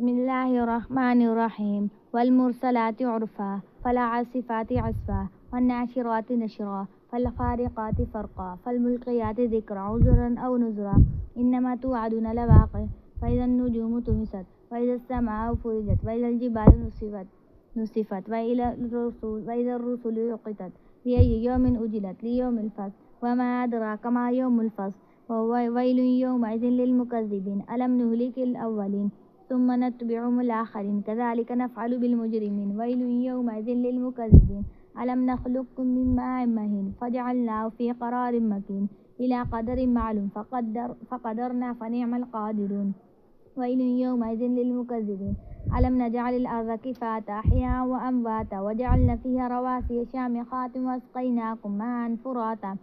बिस्मिल्लाहिर्रहमानिर्रहीम वल्मुरसलाति उर्फ़ा फ़लआसिफ़ाति अस्फ़ा वन्नाशिराति नशरा फ़लक़ारिक़ाति फ़रक़ा फ़लमुल्क़ियाति ज़िक्रा उज़्रन औ नुज़्रा इन्नमा तुअदून लवाक़िअ फ़इज़न्नुजूमु तुमिसत वइज़स्समाउ फ़ुरिजत वइज़ल्जिबालु नुसिफ़त वइज़र्रुसुलु उक़ितत लिअय्यि यौमिन उज्जिलत लियौमिल फ़स्ल वमा अदराक मा यौमुल फ़स्ल वैलुन यौमइज़िन लिलमुकज़्ज़िबीन अलम नुहलिकिल अव्वलीन सुम्मा नत्बिउहुमुल आख़िरीन कज़ालिक नफ़अलु बिलमुजरिमीन वैलुन यौमइज़िन लिलमुकज़्ज़िबीन अलम नख़्लुक़कुम मिन माइन महीन फ़जअलनाहु फ़ी क़रारिन मकीन इला क़दरिन मालूम फ़क़दरना फ़निअमल क़ादिरून वैलुन यौमइज़िन लिलमुकज़्ज़िबीन अलम नजअलिल अर्ज़ किफ़ाता अह्याअ व अमवाता वजअलना फ़ीहा रवासिय शामिख़ातिन वअस्क़यनाकुम माअन फ़ुराता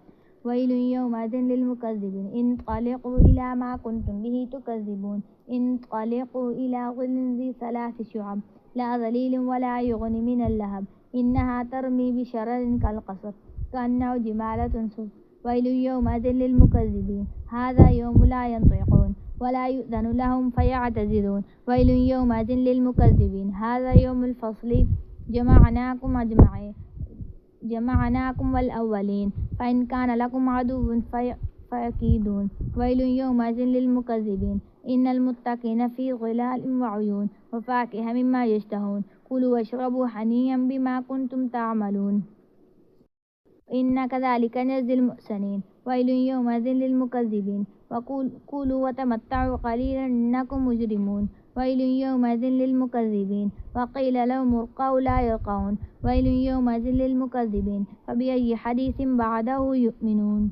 वैलुन यौमइज़िन लिलमुकज़्ज़िबीन इंतलिक़ू इला मा कुन्तुम बिही तुकज़्ज़िबून इंतलिक़ू इला ज़िल्लिन ज़ी सलासि शुअब ला ज़लीलिन वला युग़नी मिनल लहब इन्नहा तरमी बिशररिन कलक़स्र कअन्नहु जिमालतुन सुफ़्र वैलुन यौमइज़िन लिलमुकज़्ज़िबीन हाज़ा यौमु ला यंतिक़ून वला युअ्ज़नु लहुम फ़यअतज़िरून वैलुन यौमइज़िन लिलमुकज़्ज़िबीन हाज़ा यौमुल फ़स्ल जमअनाकुम वल अव्वलीन फ़इन कान लकुम अदुव्वुन फ़कीदून वैलुन यौमइज़िन लिलमुकज़्ज़िबीन इन्नल मुत्तक़ीन फ़ी ज़िलालिन व उयून वफ़ाकिह मिम्मा यशतहून कुलू वश्रबू हनीअन बिमा कुन्तुम तअमलून इन्ना कज़ालिक नजज़िल मुहसिनीन वैलुन यौमइज़िन लिलमुकज़्ज़िबीन कुलू वतमत्तअू क़लीलन इन्नकुम मुजरिमून वैलुन यौमइज़िन लिलमुकज़्ज़िबीन वक़ील लहुम इरक़ऊ ला यरक़ऊन वैलुन यौमइज़िन लिलमुकज़्ज़िबीन फ़बिअय्यि हदीसिन बअदहु युमिनून।